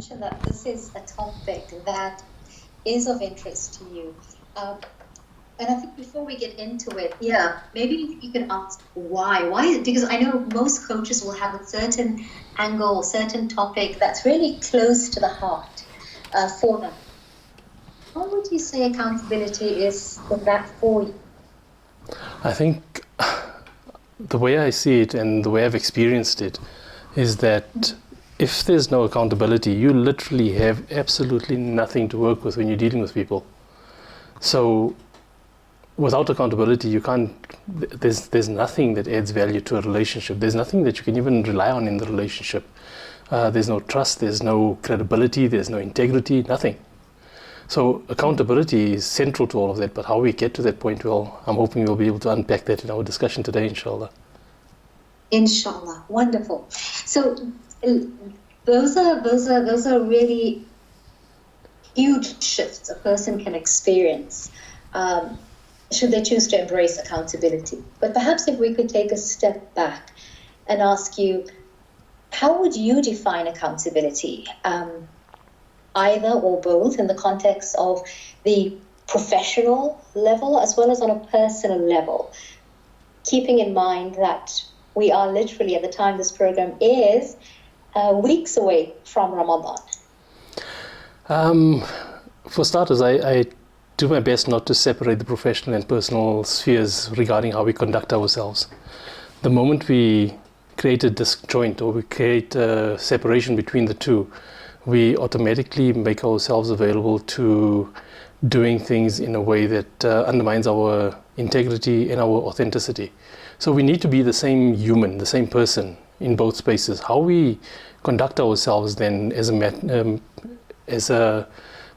mentioned that this is a topic that is of interest to you. And I think before we get into it, maybe you can ask why. Why? Because I know most coaches will have a certain angle, certain topic that's really close to the heart for them. What would you say accountability is that for you? I think the way I see it and the way I've experienced it is that if there's no accountability, you literally have absolutely nothing to work with when you're dealing with people. So without accountability, you can't, there's nothing that adds value to a relationship. There's nothing that you can even rely on in the relationship. There's no trust, there's no credibility, there's no integrity, nothing. So accountability is central to all of that, but how we get to that point, well, I'm hoping we'll be able to unpack that in our discussion today, inshallah. Inshallah, wonderful. So those are really huge shifts a person can experience should they choose to embrace accountability. But perhaps if we could take a step back and ask you, how would you define accountability? Either or both in the context of the professional level as well as on a personal level, keeping in mind that we are literally, at the time this program is, weeks away from Ramadan. For starters, I do my best not to separate the professional and personal spheres regarding how we conduct ourselves. The moment we create a disjoint or we create a separation between the two, we automatically make ourselves available to doing things in a way that undermines our integrity and our authenticity. So we need to be the same human, the same person in both spaces. How we conduct ourselves then as a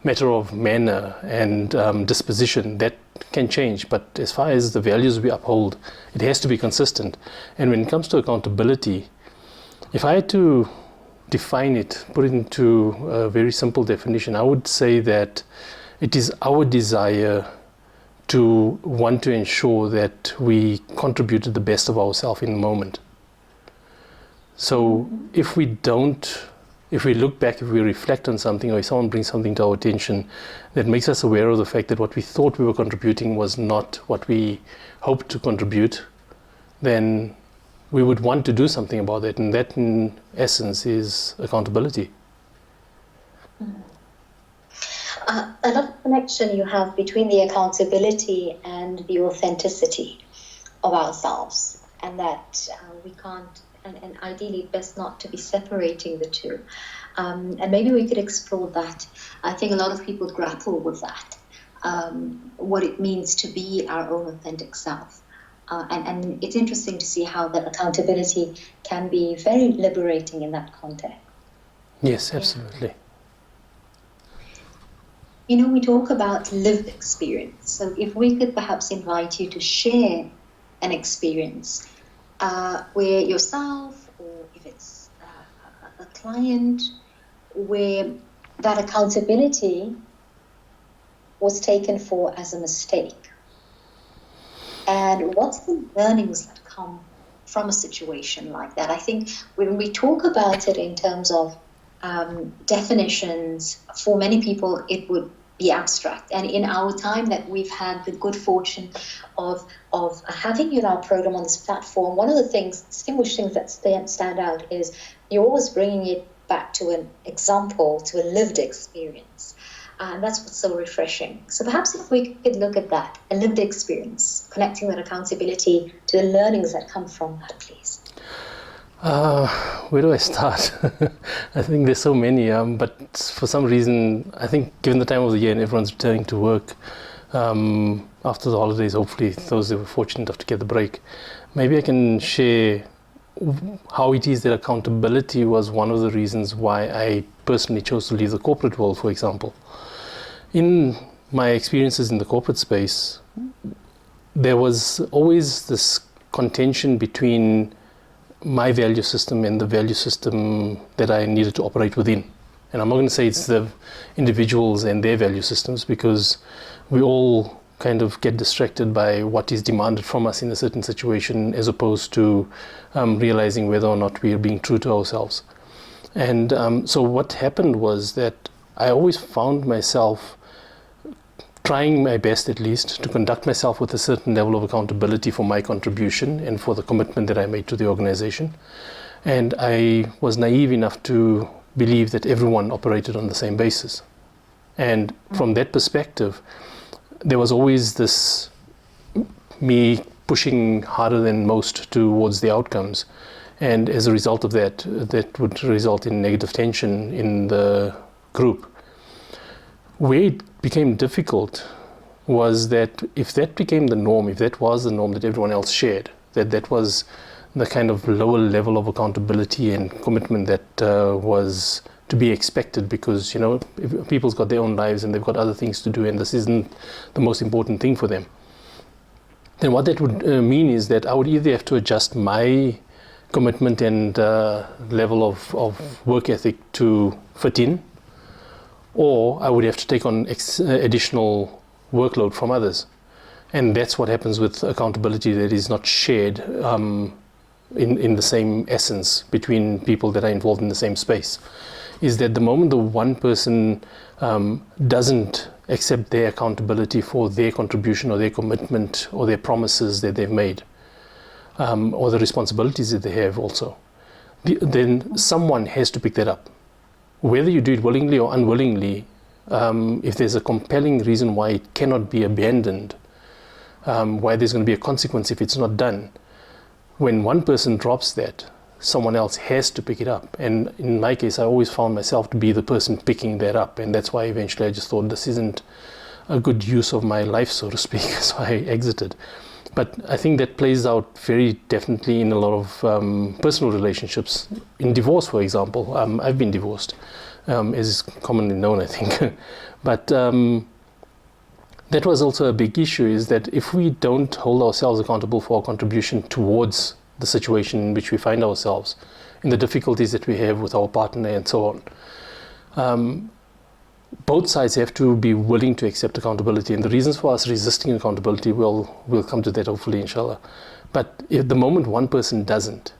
matter of manner and disposition, that can change. But as far as the values we uphold, it has to be consistent. And when it comes to accountability, if I had to define it, put it into a very simple definition, I would say that it is our desire to want to ensure that we contributed the best of ourselves in the moment. So if we look back, if we reflect on something, or if someone brings something to our attention that makes us aware of the fact that what we thought we were contributing was not what we hoped to contribute, then we would want to do something about it, and that in essence is accountability. Another connection you have between the accountability and the authenticity of ourselves, and that we can't, and ideally best not to be separating the two. And maybe we could explore that. I think a lot of people grapple with that, what it means to be our own authentic self. And it's interesting to see how that accountability can be very liberating in that context. Yes, absolutely. You know, we talk about lived experience. So if we could perhaps invite you to share an experience where yourself, or if it's a client, where that accountability was taken for as a mistake. And what's the learnings that come from a situation like that? I think when we talk about it in terms of definitions, for many people it would be abstract. And in our time that we've had the good fortune of having in our program on this platform, one of the distinguished things that stand out is you're always bringing it back to an example, to a lived experience. And that's what's so refreshing. So perhaps if we could look at that, a lived experience, connecting that accountability to the learnings that come from that, please. Where do I start? I think there's so many, but for some reason, I think given the time of the year and everyone's returning to work after the holidays, hopefully those that were fortunate enough to get the break, maybe I can share how it is that accountability was one of the reasons why I personally chose to leave the corporate world, for example. In my experiences in the corporate space, there was always this contention between my value system and the value system that I needed to operate within. And I'm not going to say it's the individuals and their value systems, because we all kind of get distracted by what is demanded from us in a certain situation, as opposed to realizing whether or not we are being true to ourselves. And so what happened was that I always found myself trying my best, at least, to conduct myself with a certain level of accountability for my contribution and for the commitment that I made to the organization. And I was naive enough to believe that everyone operated on the same basis. And from that perspective, there was always this me pushing harder than most towards the outcomes. And as a result of that, that would result in negative tension in the group. Where it became difficult was that if that became the norm, if that was the norm that everyone else shared, that was the kind of lower level of accountability and commitment that was to be expected, because, you know, if people's got their own lives and they've got other things to do and this isn't the most important thing for them, then what that would mean is that I would either have to adjust my commitment and level of work ethic to fit in, or I would have to take on additional workload from others. And that's what happens with accountability that is not shared in the same essence between people that are involved in the same space. Is that the moment the one person doesn't accept their accountability for their contribution or their commitment or their promises that they've made, or the responsibilities that they have also, then someone has to pick that up. Whether you do it willingly or unwillingly, if there's a compelling reason why it cannot be abandoned, why there's going to be a consequence if it's not done, when one person drops that, someone else has to pick it up. And in my case, I always found myself to be the person picking that up. And that's why eventually I just thought this isn't a good use of my life, so to speak, so I exited. But I think that plays out very definitely in a lot of personal relationships. In divorce, for example, I've been divorced, as is commonly known, I think. But that was also a big issue, is that if we don't hold ourselves accountable for our contribution towards the situation in which we find ourselves, in the difficulties that we have with our partner and so on, both sides have to be willing to accept accountability. And the reasons for us resisting accountability, we'll come to that hopefully, inshallah. But if the moment one person doesn't,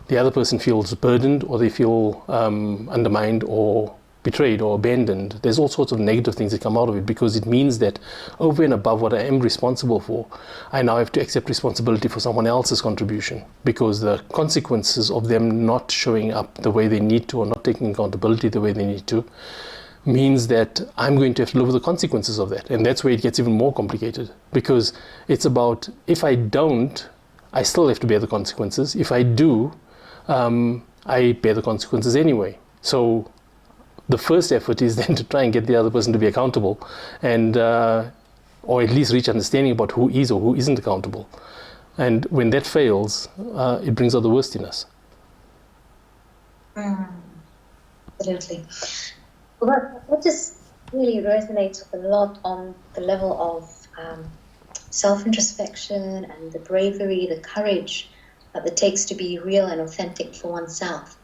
the other person feels burdened, or they feel undermined or betrayed or abandoned, there's all sorts of negative things that come out of it, because it means that over and above what I am responsible for, I now have to accept responsibility for someone else's contribution, because the consequences of them not showing up the way they need to or not taking accountability the way they need to means that I'm going to have to live with the consequences of that. And that's where it gets even more complicated, because it's about, if I don't, I still have to bear the consequences. If I do, I bear the consequences anyway. So the first effort is then to try and get the other person to be accountable, and or at least reach understanding about who is or who isn't accountable. And when that fails, it brings out the worst in us. Absolutely. Well, that just really resonates with a lot on the level of self-introspection and the bravery, the courage that it takes to be real and authentic for oneself.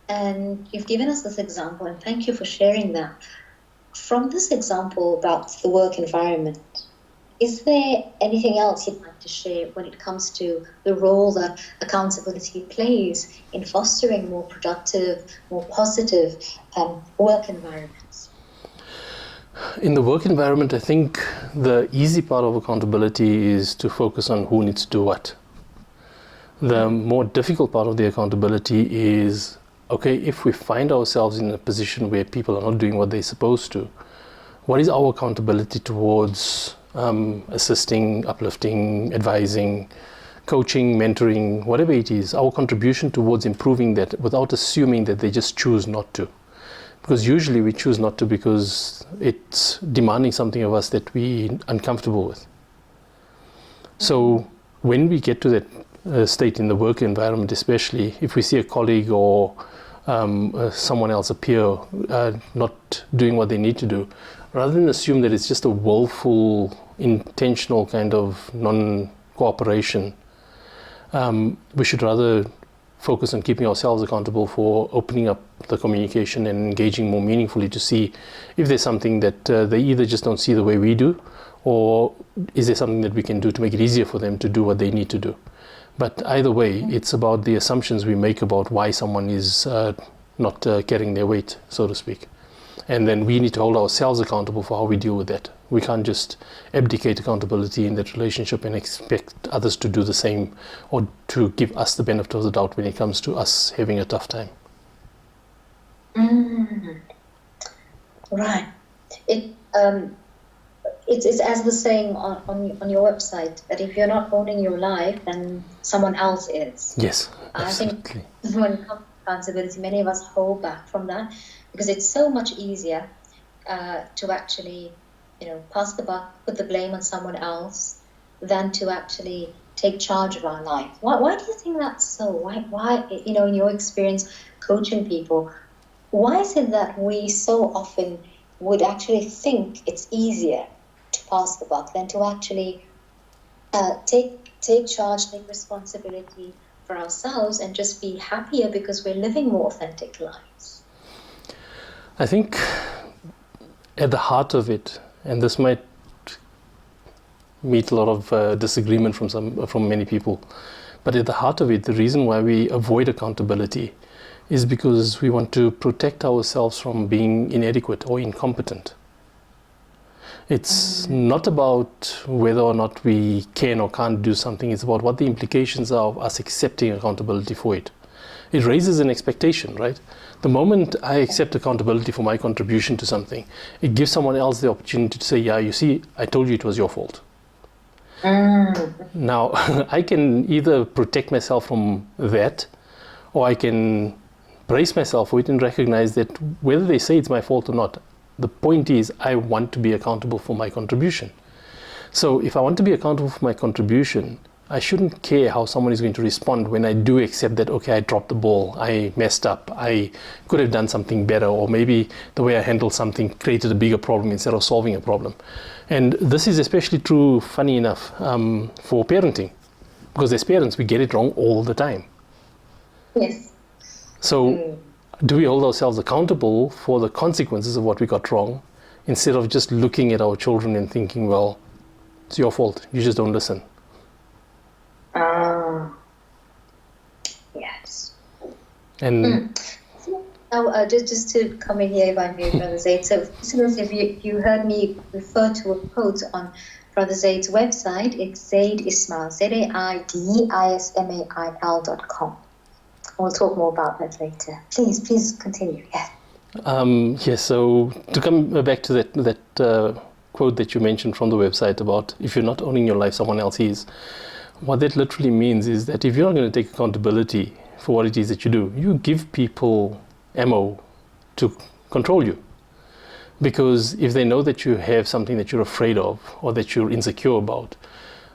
And you've given us this example, and thank you for sharing that. From this example about the work environment, is there anything else you'd like to share when it comes to the role that accountability plays in fostering more productive, more positive work environments? In the work environment, I think the easy part of accountability is to focus on who needs to do what. The more difficult part of the accountability is, okay, if we find ourselves in a position where people are not doing what they're supposed to, what is our accountability towards assisting, uplifting, advising, coaching, mentoring, whatever it is, our contribution towards improving that, without assuming that they just choose not to. Because usually we choose not to because it's demanding something of us that we're uncomfortable with. So when we get to that state in the work environment, especially if we see a colleague or someone else, a peer, not doing what they need to do, rather than assume that it's just a willful, intentional kind of non-cooperation, we should rather focus on keeping ourselves accountable for opening up the communication and engaging more meaningfully to see if there's something that they either just don't see the way we do, or is there something that we can do to make it easier for them to do what they need to do. But either way, it's about the assumptions we make about why someone is not carrying their weight, so to speak. And then we need to hold ourselves accountable for how we deal with that. We can't just abdicate accountability in that relationship and expect others to do the same, or to give us the benefit of the doubt when it comes to us having a tough time. Right. It's as the saying on your website, that if you're not owning your life, then someone else is. Yes, absolutely. I think when it comes to accountability, many of us hold back from that because it's so much easier to actually, pass the buck, put the blame on someone else, than to actually take charge of our life. Why do you think that's so? Why in your experience coaching people, why is it that we so often would actually think it's easier to pass the buck than to actually take charge, take responsibility for ourselves, and just be happier because we're living more authentic lives? I think at the heart of it, and this might meet a lot of disagreement from many people, but at the heart of it, the reason why we avoid accountability is because we want to protect ourselves from being inadequate or incompetent. It's not about whether or not we can or can't do something. It's about what the implications are of us accepting accountability for it. It raises an expectation, right? The moment I accept accountability for my contribution to something, it gives someone else the opportunity to say, yeah, you see, I told you it was your fault. Now, I can either protect myself from that, or I can brace myself for it and recognize that whether they say it's my fault or not, the point is I want to be accountable for my contribution. So if I want to be accountable for my contribution, I shouldn't care how someone is going to respond when I do accept that, okay, I dropped the ball, I messed up, I could have done something better, or maybe the way I handled something created a bigger problem instead of solving a problem. And this is especially true, funny enough, for parenting, because as parents, we get it wrong all the time. Yes. So do we hold ourselves accountable for the consequences of what we got wrong, instead of just looking at our children and thinking, well, it's your fault, you just don't listen? Yes. And Now, just to come in here, if I may, Brother Zaid. So, listeners, if you heard me refer to a quote on Brother Zaid's website, it's Zaid Ismail, ZAIDISMAIL.com. We'll talk more about that later. Please continue. Yeah. Yes, so to come back to that quote that you mentioned from the website about if you're not owning your life, someone else is. What that literally means is that if you're not going to take accountability for what it is that you do, you give people ammo to control you. Because if they know that you have something that you're afraid of or that you're insecure about,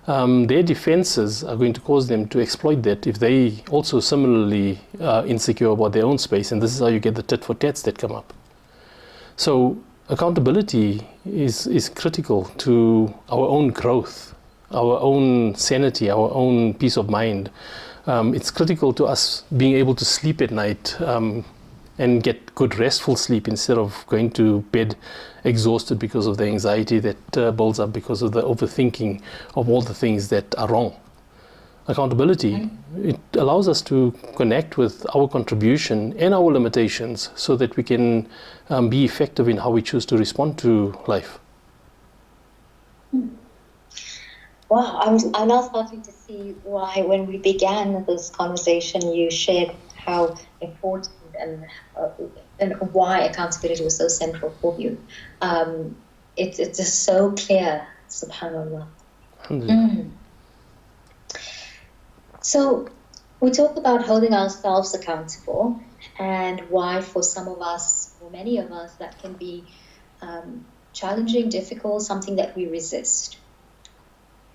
their defenses are going to cause them to exploit that if they also similarly are insecure about their own space. And this is how you get the tit for tats that come up. So accountability is critical to our own growth, our own sanity, our own peace of mind. It's critical to us being able to sleep at night and get good restful sleep instead of going to bed exhausted because of the anxiety that builds up because of the overthinking of all the things that are wrong. Accountability, it allows us to connect with our contribution and our limitations so that we can be effective in how we choose to respond to life. Wow, I'm now starting to see why, when we began this conversation, you shared how important and why accountability was so central for you. It's just so clear, subhanAllah. So we talk about holding ourselves accountable, and why for some of us, or many of us, that can be challenging, difficult, something that we resist.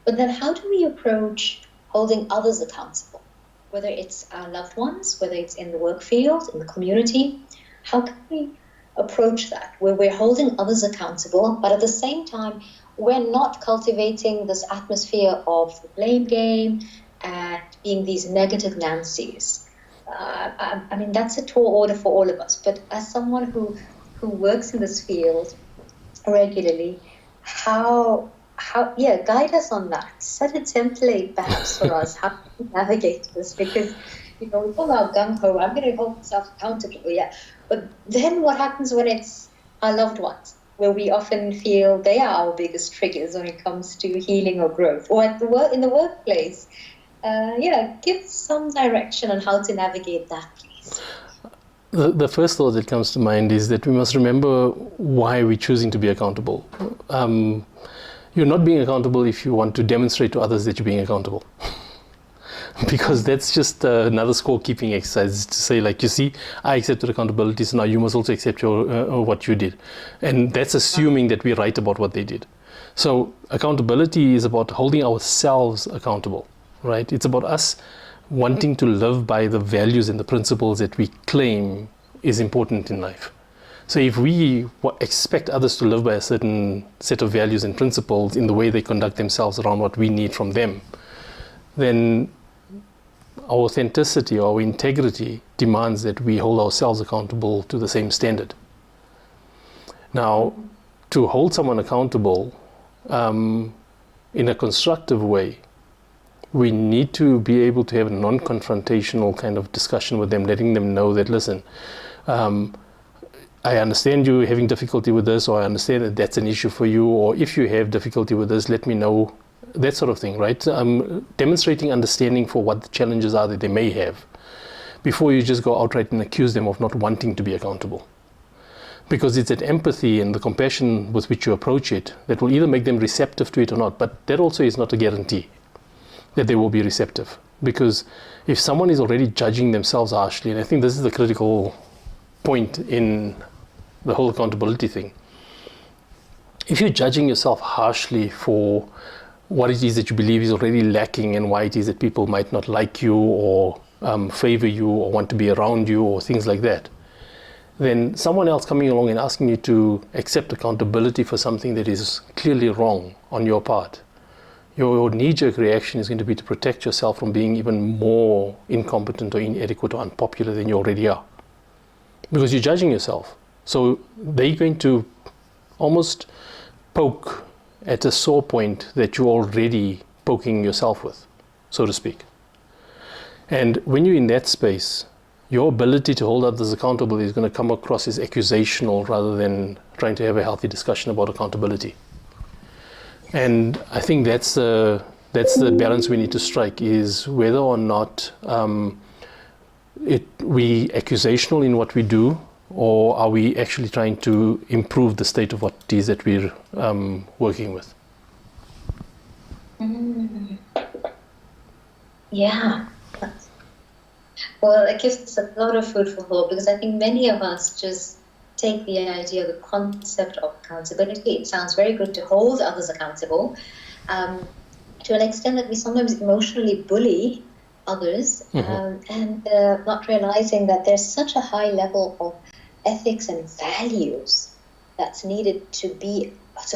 But then how do we approach holding others accountable? Whether it's our loved ones, whether it's in the work field, in the community, how can we approach that where we're holding others accountable, but at the same time, we're not cultivating this atmosphere of the blame game and being these negative Nancys? I mean, that's a tall order for all of us. But as someone who works in this field regularly, guide us on that. Set a template perhaps for us how to navigate this, because we talk about gung-ho, I'm going to hold myself accountable, yeah. But then what happens when it's our loved ones, where we often feel they are our biggest triggers when it comes to healing or growth, or at the in the workplace? Give some direction on how to navigate that, please. The first thought that comes to mind is that we must remember why we're choosing to be accountable. You're not being accountable if you want to demonstrate to others that you're being accountable. Because that's just another scorekeeping exercise to say, like, you see, I accepted accountability, so now you must also accept your what you did. And that's assuming that we're right about what they did. So accountability is about holding ourselves accountable, right? It's about us wanting to live by the values and the principles that we claim is important in life. So if we expect others to live by a certain set of values and principles in the way they conduct themselves around what we need from them, then our authenticity, our integrity demands that we hold ourselves accountable to the same standard. Now, to hold someone accountable in a constructive way, we need to be able to have a non-confrontational kind of discussion with them, letting them know that, listen, I understand you having difficulty with this, or I understand that that's an issue for you, or if you have difficulty with this, let me know, that sort of thing, right? Demonstrating understanding for what the challenges are that they may have before you just go outright and accuse them of not wanting to be accountable. Because it's that empathy and the compassion with which you approach it that will either make them receptive to it or not, but that also is not a guarantee that they will be receptive. Because if someone is already judging themselves harshly, and I think this is the critical point in the whole accountability thing, if you're judging yourself harshly for what it is that you believe is already lacking and why it is that people might not like you or favor you or want to be around you or things like that, then someone else coming along and asking you to accept accountability for something that is clearly wrong on your part, your knee-jerk reaction is going to be to protect yourself from being even more incompetent or inadequate or unpopular than you already are. Because you're judging yourself. So they're going to almost poke at a sore point that you're already poking yourself with, so to speak. And when you're in that space, your ability to hold others accountable is going to come across as accusational rather than trying to have a healthy discussion about accountability. And I think that's the balance we need to strike, is whether or not we accusational in what we do, or are we actually trying to improve the state of what it is that we're working with? Yeah. Well, it gives us a lot of food for thought, because I think many of us just take the idea, the concept of accountability. It sounds very good to hold others accountable, to an extent that we sometimes emotionally bully others, and not realizing that there's such a high level of ethics and values that's needed to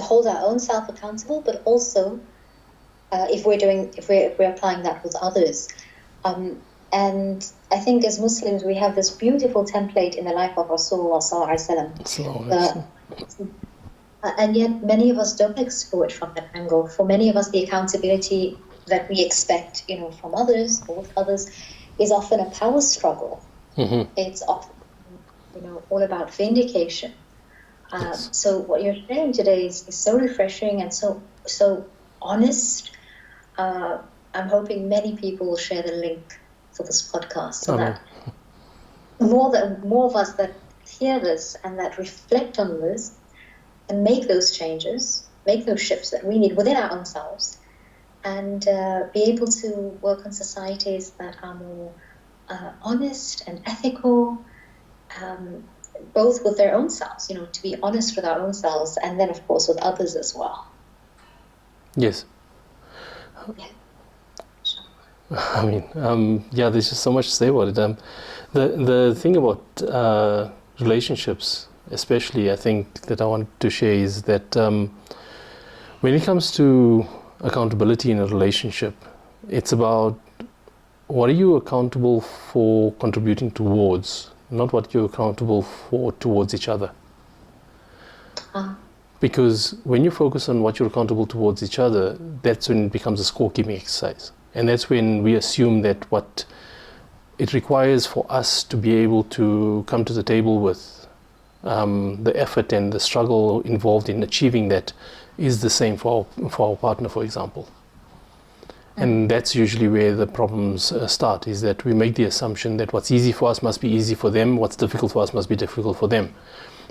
hold our own self accountable, but also if we're applying that with others. And I think as Muslims, we have this beautiful template in the life of Rasulullah sallallahu alaihi wasallam. And yet many of us don't explore it from that angle. For many of us, the accountability that we expect, from others or with others, is often a power struggle. It's often, all about vindication. Yes. So what you're sharing today is so refreshing and so honest. I'm hoping many people will share the link for this podcast, so that more of us that hear this and that reflect on this and make those changes, make those shifts that we need within our own selves, and be able to work on societies that are more honest and ethical, both with their own selves, to be honest with our own selves, and then of course with others as well. Yes. Yeah. I mean, there's just so much to say about it. The thing about relationships, especially, I think that I want to share is that when it comes to accountability in a relationship, it's about what are you accountable for contributing towards, not what you're accountable for towards each other. Because when you focus on what you're accountable towards each other, that's when it becomes a scorekeeping exercise. And that's when we assume that what it requires for us to be able to come to the table with the effort and the struggle involved in achieving that is the same for our partner, for example. And that's usually where the problems start, is that we make the assumption that what's easy for us must be easy for them, what's difficult for us must be difficult for them.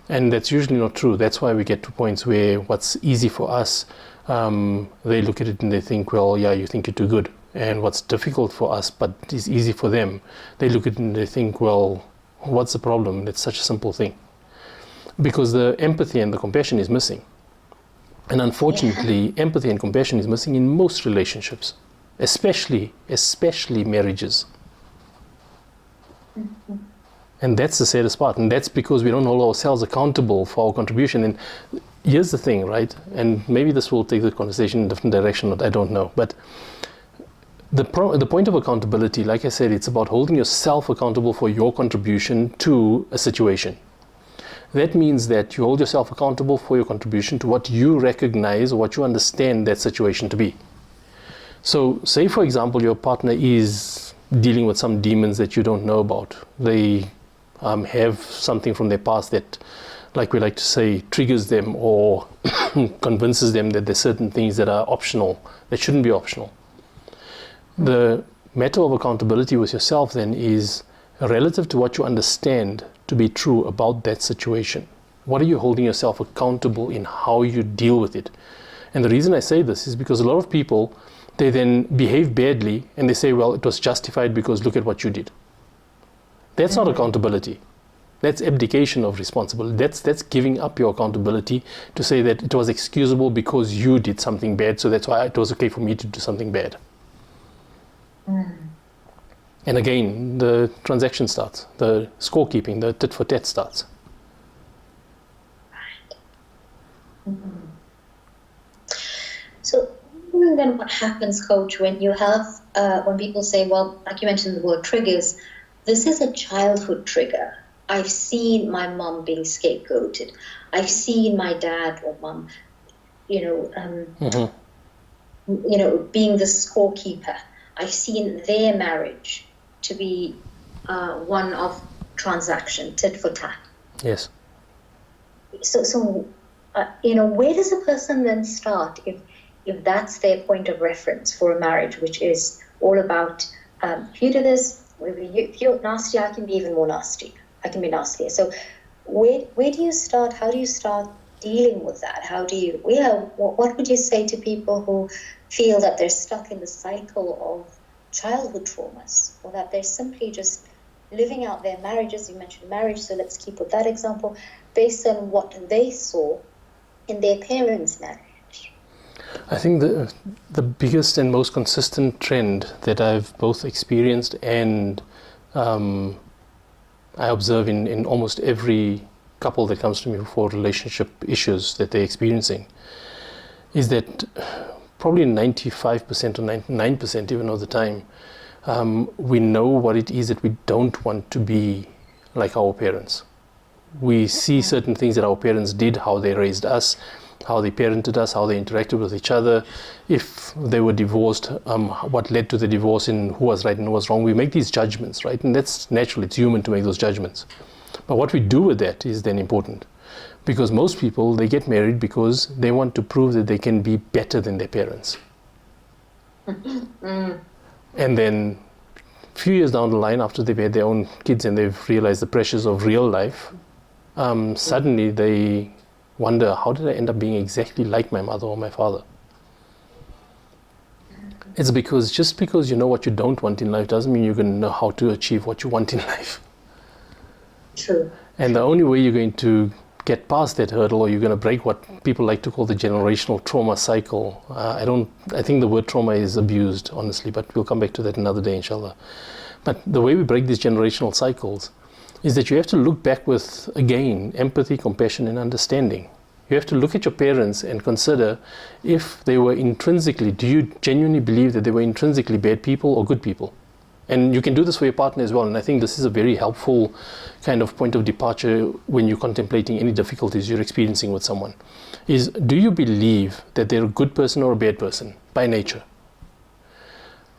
And that's usually not true. That's why we get to points where what's easy for us, they look at it and they think, well, yeah, you think you're too good. And what's difficult for us but is easy for them, they look at it and they think, well, what's the problem? It's such a simple thing. Because the empathy and the compassion is missing. And unfortunately, empathy and compassion is missing in most relationships. Especially marriages. And that's the saddest part. And that's because we don't hold ourselves accountable for our contribution. And here's the thing, right? And maybe this will take the conversation in a different direction, I don't know. But the point of accountability, like I said, it's about holding yourself accountable for your contribution to a situation. That means that you hold yourself accountable for your contribution to what you recognize or what you understand that situation to be. So, say for example, your partner is dealing with some demons that you don't know about. They have something from their past that, like we like to say, triggers them or convinces them that there's certain things that are optional, that shouldn't be optional. The matter of accountability with yourself then is relative to what you understand to be true about that situation. What are you holding yourself accountable in how you deal with it? And the reason I say this is because a lot of people, they then behave badly and they say, well, it was justified because look at what you did. That's not accountability. That's abdication of responsibility. That's giving up your accountability to say that it was excusable because you did something bad, so that's why it was okay for me to do something bad. And again, the transaction starts, the scorekeeping, the tit for tat starts. So then what happens, Coach, when you have, when people say, well, like you mentioned the word triggers, this is a childhood trigger. I've seen my mom being scapegoated. I've seen my dad or mom, being the scorekeeper. I've seen their marriage to be one of transaction, tit for tat. Yes. So where does a person then start if that's their point of reference for a marriage, which is all about, if you do this, if you're nasty, I can be even more nasty. I can be nastier. So where do you start? How do you start dealing with that? What would you say to people who feel that they're stuck in the cycle of childhood traumas, or that they're simply just living out their marriages? You mentioned marriage, so let's keep with that example, based on what they saw in their parents' marriage. I think the biggest and most consistent trend that I've both experienced and I observe in almost every couple that comes to me for relationship issues that they're experiencing is that probably 95% or 99% even of the time, we know what it is that we don't want to be like our parents. We see certain things that our parents did, how they raised us, how they parented us, how they interacted with each other. If they were divorced, what led to the divorce and who was right and who was wrong. We make these judgments, right? And that's natural, it's human to make those judgments. But what we do with that is then important. Because most people, they get married because they want to prove that they can be better than their parents. And then a few years down the line, after they've had their own kids and they've realized the pressures of real life, suddenly they wonder, how did I end up being exactly like my mother or my father? It's because just because you know what you don't want in life doesn't mean you're going to know how to achieve what you want in life. True. And the only way you're going to get past that hurdle, or you're going to break what people like to call the generational trauma cycle. I think the word trauma is abused, honestly, but we'll come back to that another day, inshallah. But the way we break these generational cycles is that you have to look back with, again, empathy, compassion, and understanding. You have to look at your parents and consider if they were intrinsically, do you genuinely believe that they were intrinsically bad people or good people? And you can do this for your partner as well. And I think this is a very helpful kind of point of departure when you're contemplating any difficulties you're experiencing with someone. Is, do you believe that they're a good person or a bad person by nature?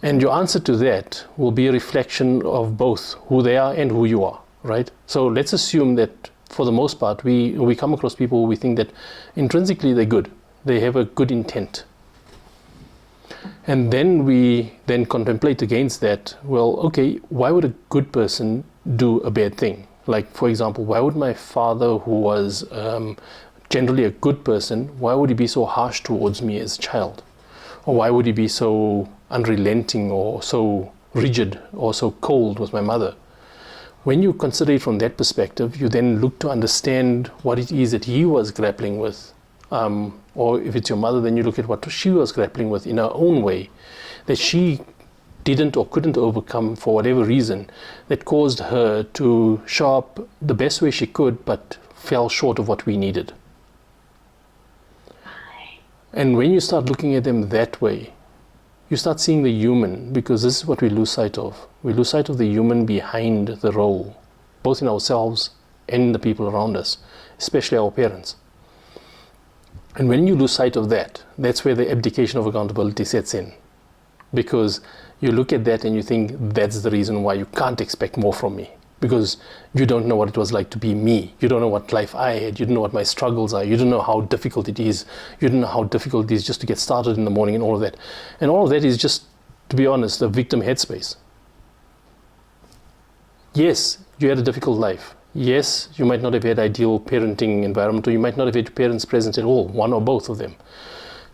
And your answer to that will be a reflection of both who they are and who you are, right? So let's assume that for the most part, we come across people who we think that intrinsically they're good. They have a good intent. And then we then contemplate against that, well, okay, why would a good person do a bad thing? Like, for example, why would my father, who was generally a good person, why would he be so harsh towards me as a child? Or why would he be so unrelenting or so rigid or so cold with my mother? When you consider it from that perspective, you then look to understand what it is that he was grappling with. Or if it's your mother, then you look at what she was grappling with in her own way, that she didn't or couldn't overcome for whatever reason, that caused her to show up the best way she could, but fell short of what we needed. And when you start looking at them that way, you start seeing the human, because this is what we lose sight of. We lose sight of the human behind the role, both in ourselves and the people around us, especially our parents. And when you lose sight of that, that's where the abdication of accountability sets in. Because you look at that and you think, that's the reason why you can't expect more from me. Because you don't know what it was like to be me. You don't know what life I had. You don't know what my struggles are. You don't know how difficult it is. You don't know how difficult it is just to get started in the morning and all of that. And all of that is just, to be honest, a victim headspace. Yes, you had a difficult life. Yes, you might not have had ideal parenting environment, or you might not have had parents present at all, one or both of them.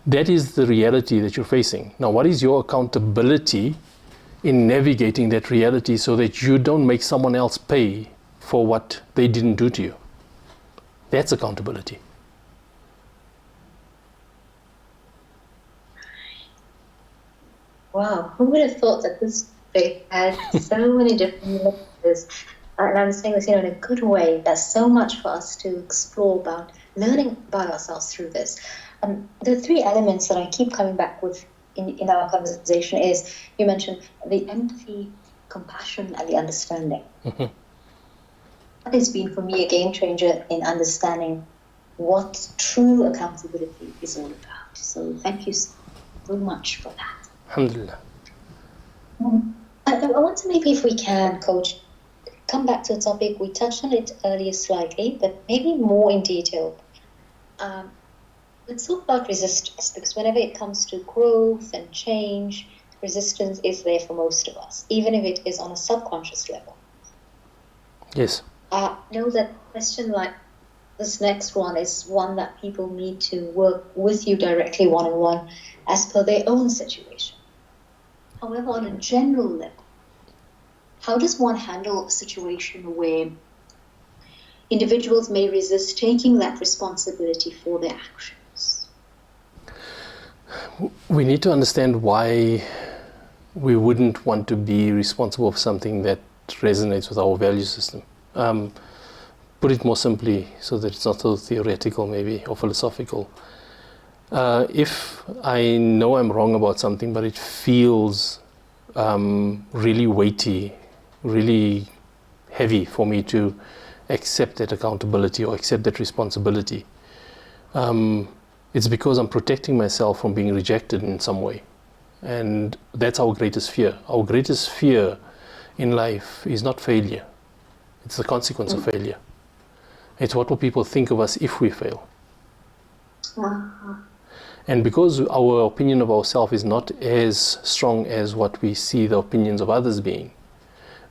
That is the reality that you're facing. Now, what is your accountability in navigating that reality so that you don't make someone else pay for what they didn't do to you? That's accountability. Wow, who would have thought that this topic had so many different layers? And I'm saying this, in a good way. There's so much for us to explore about learning about ourselves through this. The three elements that I keep coming back with in our conversation is, you mentioned the empathy, compassion, and the understanding. Mm-hmm. That has been for me a game changer in understanding what true accountability is all about. So thank you so much for that. Alhamdulillah. I want to, maybe if we can, Coach, come back to the topic. We touched on it earlier slightly, but maybe more in detail. Let's talk about resistance, because whenever it comes to growth and change, resistance is there for most of us, even if it is on a subconscious level. Yes. I know that question like this next one is one that people need to work with you directly one-on-one as per their own situation. However, on a general level, how does one handle a situation where individuals may resist taking that responsibility for their actions? We need to understand why we wouldn't want to be responsible for something that resonates with our value system. Put it more simply, so that it's not so theoretical maybe or philosophical. If I know I'm wrong about something, but it feels really weighty, really heavy for me to accept that accountability or accept that responsibility, it's because I'm protecting myself from being rejected in some way. And that's our greatest fear. Our greatest fear in life is not failure. It's the consequence of failure. It's what will people think of us if we fail. And because our opinion of ourselves is not as strong as what we see the opinions of others being,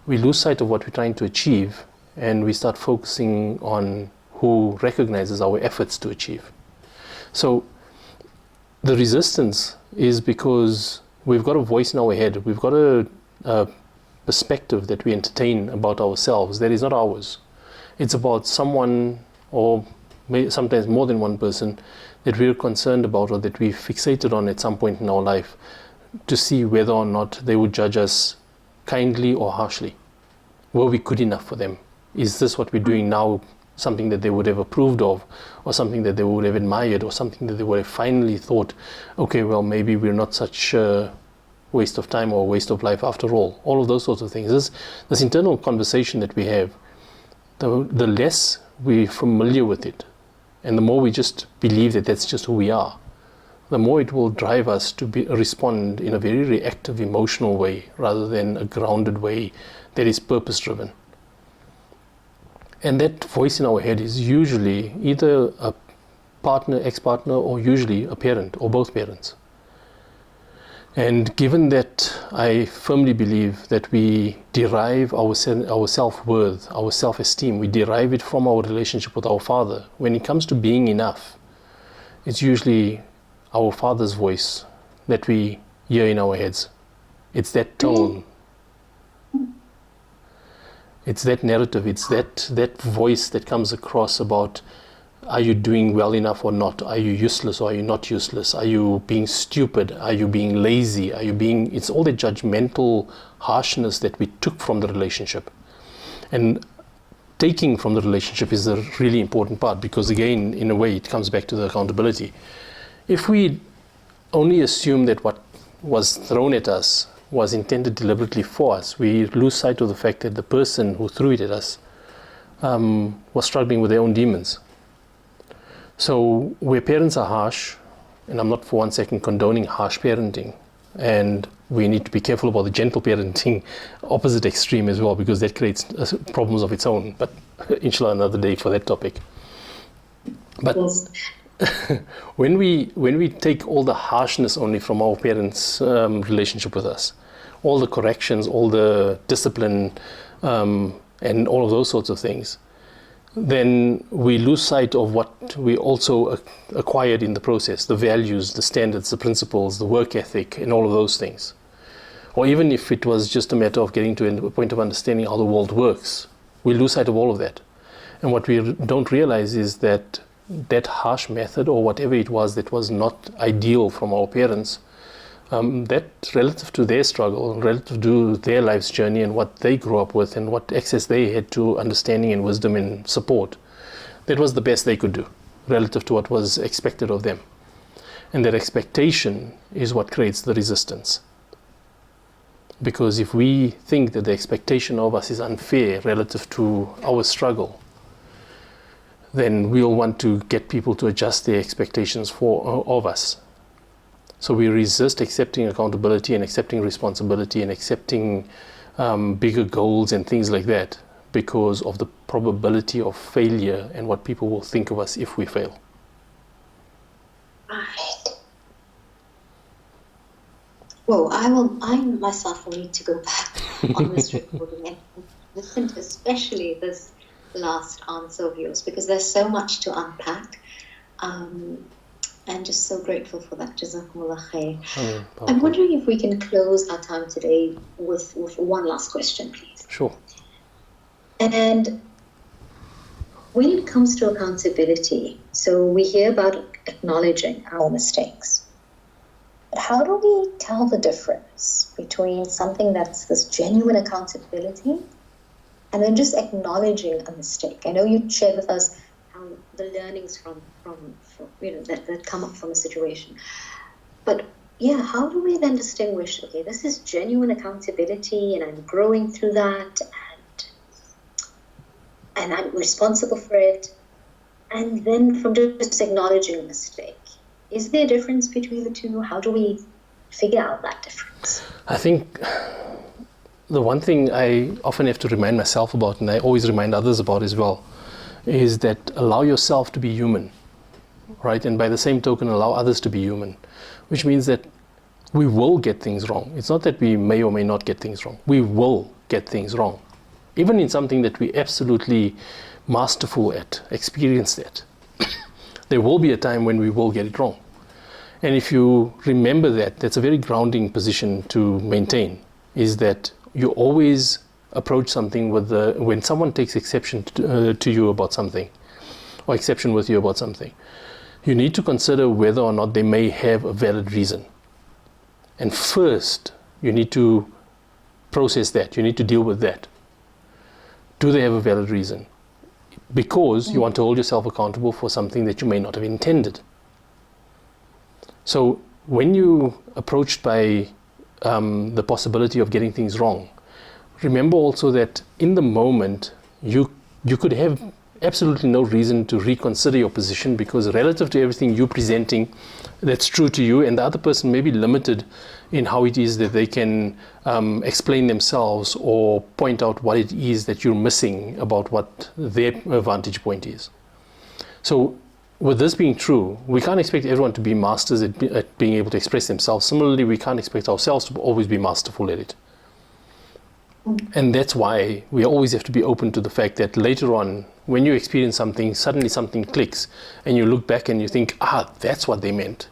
we lose sight of what we're trying to achieve, and we start focusing on who recognizes our efforts to achieve. So the resistance is because we've got a voice in our head. We've got a perspective that we entertain about ourselves that is not ours. It's about someone, or sometimes more than one person, that we're concerned about or that we've fixated on at some point in our life, to see whether or not they would judge us kindly or harshly. Were we good enough for them? Is this what we're doing now something that they would have approved of, or something that they would have admired, or something that they would have finally thought, okay, well, maybe we're not such a waste of time or a waste of life after all. All of those sorts of things. This internal conversation that we have, the less we're familiar with it, and the more we just believe that that's just who we are, the more it will drive us to respond in a very reactive, emotional way rather than a grounded way that is purpose-driven. And that voice in our head is usually either a partner, ex-partner, or usually a parent or both parents. And given that I firmly believe that we derive our self-worth, our self-esteem, we derive it from our relationship with our father. When it comes to being enough, it's usually our father's voice that we hear in our heads. It's that tone. It's that narrative. It's that voice that comes across about, are you doing well enough or not? Are you useless or are you not useless? Are you being stupid? Are you being lazy? It's all the judgmental harshness that we took from the relationship. And taking from the relationship is a really important part, because again, in a way, it comes back to the accountability. If we only assume that what was thrown at us was intended deliberately for us, we lose sight of the fact that the person who threw it at us was struggling with their own demons. So where parents are harsh, and I'm not for one second condoning harsh parenting, and we need to be careful about the gentle parenting opposite extreme as well, because that creates problems of its own, but inshallah another day for that topic. But yes. when we take all the harshness only from our parents' relationship with us, all the corrections, all the discipline, and all of those sorts of things, then we lose sight of what we also acquired in the process, the values, the standards, the principles, the work ethic, and all of those things. Or even if it was just a matter of getting to a point of understanding how the world works, we lose sight of all of that. And what we don't realize is that that harsh method, or whatever it was that was not ideal from our parents, that relative to their struggle, relative to their life's journey and what they grew up with and what access they had to understanding and wisdom and support, that was the best they could do relative to what was expected of them. And that expectation is what creates the resistance. Because if we think that the expectation of us is unfair relative to our struggle, then we'll want to get people to adjust their expectations of us. So we resist accepting accountability and accepting responsibility and accepting bigger goals and things like that, because of the probability of failure and what people will think of us if we fail. Right. Well, I myself will need to go back on this recording and listen to especially this last answer of yours, because there's so much to unpack. And just so grateful for that. Jazakumullah khair. I'm wondering if we can close our time today with one last question, please. Sure. And when it comes to accountability, so we hear about acknowledging our mistakes. But how do we tell the difference between something that's this genuine accountability and then just acknowledging a mistake? I know you shared with us the learnings from that come up from a situation, but yeah, how do we then distinguish, okay, this is genuine accountability and I'm growing through that and I'm responsible for it, and then from just acknowledging a mistake? Is there a difference between the two? How do we figure out that difference? I think the one thing I often have to remind myself about, and I always remind others about as well, is that allow yourself to be human, right? And by the same token, allow others to be human, which means that we will get things wrong. It's not that we may or may not get things wrong. We will get things wrong. Even in something that we're absolutely masterful at, experienced at, there will be a time when we will get it wrong. And if you remember that, that's a very grounding position to maintain, is that you always approach something with when someone takes exception to you about something, or exception with you about something, you need to consider whether or not they may have a valid reason. And first, you need to process that. You need to deal with that. Do they have a valid reason? Because you want to hold yourself accountable for something that you may not have intended. So when you approached by the possibility of getting things wrong, remember also that in the moment you could have absolutely no reason to reconsider your position, because relative to everything you're presenting that's true to you, and the other person may be limited in how it is that they can explain themselves or point out what it is that you're missing about what their vantage point is. So with this being true, we can't expect everyone to be masters at being able to express themselves. Similarly, we can't expect ourselves to always be masterful at it. And that's why we always have to be open to the fact that later on, when you experience something, suddenly something clicks, and you look back and you think, that's what they meant.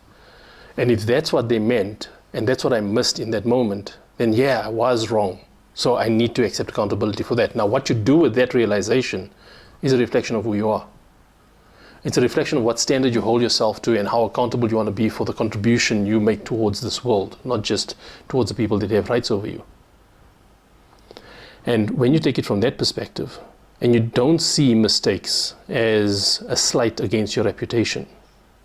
And if that's what they meant, and that's what I missed in that moment, then I was wrong. So I need to accept accountability for that. Now, what you do with that realization is a reflection of who you are. It's a reflection of what standard you hold yourself to and how accountable you want to be for the contribution you make towards this world, not just towards the people that have rights over you. And when you take it from that perspective, and you don't see mistakes as a slight against your reputation,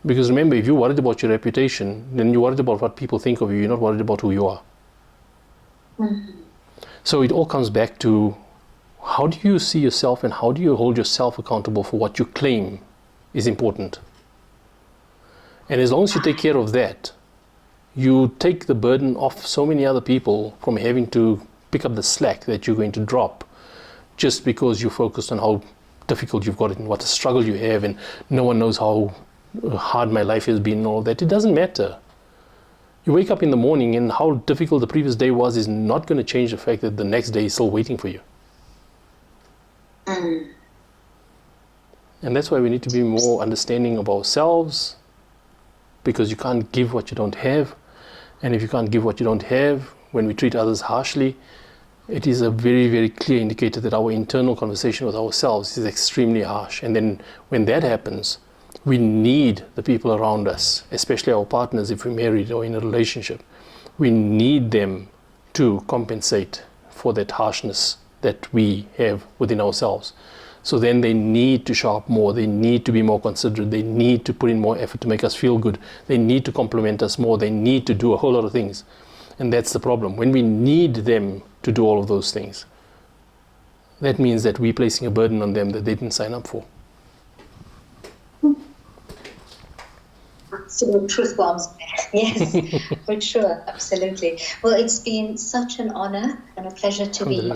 because remember, if you're worried about your reputation, then you're worried about what people think of you, you're not worried about who you are. Mm-hmm. So it all comes back to, how do you see yourself and how do you hold yourself accountable for what you claim is important? And as long as you take care of that, you take the burden off so many other people from having to pick up the slack that you're going to drop just because you're focused on how difficult you've got it and what a struggle you have, and no one knows how hard my life has been and all that. It doesn't matter. You wake up in the morning, and how difficult the previous day was is not going to change the fact that the next day is still waiting for you. And that's why we need to be more understanding of ourselves, because you can't give what you don't have. And if you can't give what you don't have, when we treat others harshly, it is a very, very clear indicator that our internal conversation with ourselves is extremely harsh. And then when that happens, we need the people around us, especially our partners if we're married or in a relationship. We need them to compensate for that harshness that we have within ourselves. So then they need to show up more, they need to be more considerate, they need to put in more effort to make us feel good, they need to compliment us more, they need to do a whole lot of things. And that's the problem. When we need them to do all of those things, that means that we're placing a burden on them that they didn't sign up for. Absolute truth bombs. Yes, for sure, absolutely. Well, it's been such an honor and a pleasure to be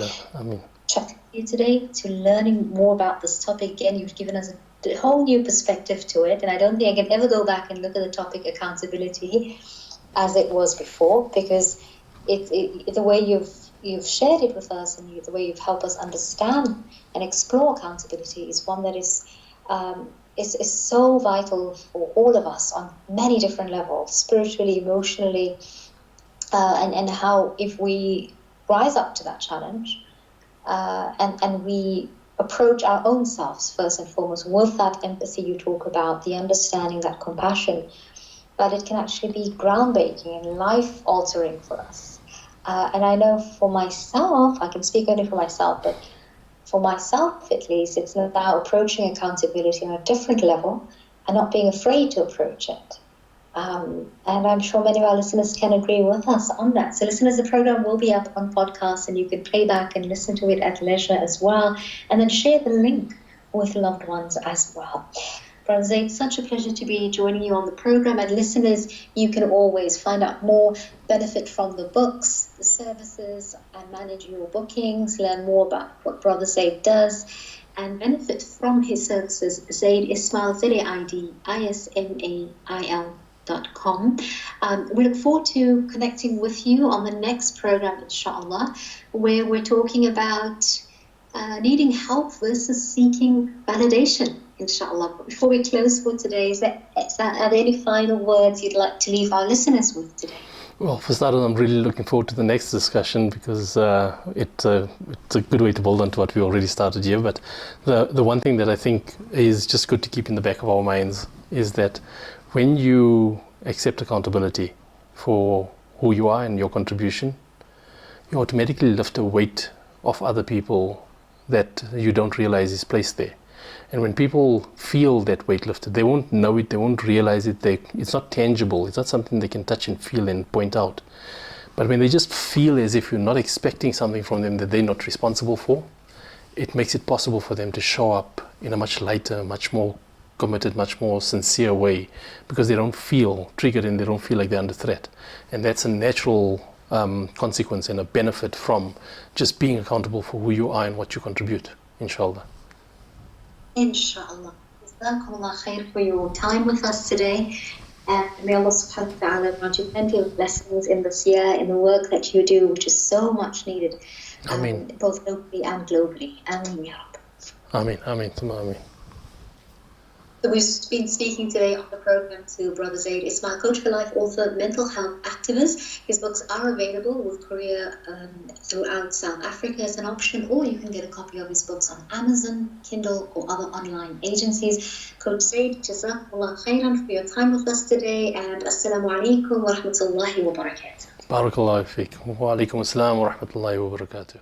chatting with you today, to learning more about this topic. Again, you've given us a whole new perspective to it, and I don't think I can ever go back and look at the topic accountability as it was before, because the way you've shared it with us and the way you've helped us understand and explore accountability is one that is so vital for all of us on many different levels, spiritually, emotionally, and how if we rise up to that challenge and we approach our own selves first and foremost with that empathy you talk about, the understanding, that compassion, that it can actually be groundbreaking and life-altering for us. And I know for myself, I can speak only for myself, but for myself at least, it's now approaching accountability on a different level and not being afraid to approach it. And I'm sure many of our listeners can agree with us on that. So listeners, the program will be up on podcasts and you can play back and listen to it at leisure as well, and then share the link with loved ones as well. Brother Zaid, it's such a pleasure to be joining you on the program. And listeners, you can always find out more, benefit from the books, the services, and manage your bookings, learn more about what Brother Zaid does, and benefit from his services. Zaid Ismail, ZAID.com. We look forward to connecting with you on the next program, inshallah, where we're talking about needing help versus seeking validation, inshallah. But before we close for today, are there any final words you'd like to leave our listeners with today? Well, for starters, I'm really looking forward to the next discussion, because it's a good way to build on to what we already started here. But the one thing that I think is just good to keep in the back of our minds is that when you accept accountability for who you are and your contribution, you automatically lift a weight off other people that you don't realize is placed there. And when people feel that weight lifted, they won't know it, they won't realize it, it's not tangible, it's not something they can touch and feel and point out. But when they just feel as if you're not expecting something from them that they're not responsible for, it makes it possible for them to show up in a much lighter, much more committed, much more sincere way, because they don't feel triggered and they don't feel like they're under threat. And that's a natural consequence and a benefit from just being accountable for who you are and what you contribute, inshallah. Inshallah. Jazakumullah khair for your time with us today. And may Allah subhanahu wa ta'ala grant you plenty of blessings in this year, in the work that you do, which is so much needed, Ameen. both locally and globally. Ameen, ya Rabb. Ameen, ameen, ameen. So we've been speaking today on the program to Brother Zaid Ismail, Coach for Life, author, mental health activist. His books are available with courier throughout South Africa as an option, or you can get a copy of his books on Amazon, Kindle, or other online agencies. Coach Zaid, Jazakallah khairan for your time with us today, and Assalamu alaikum wa rahmatullahi wa barakatuh. Barakallahu feek. Wa alaikum assalam wa rahmatullahi wa barakatuh.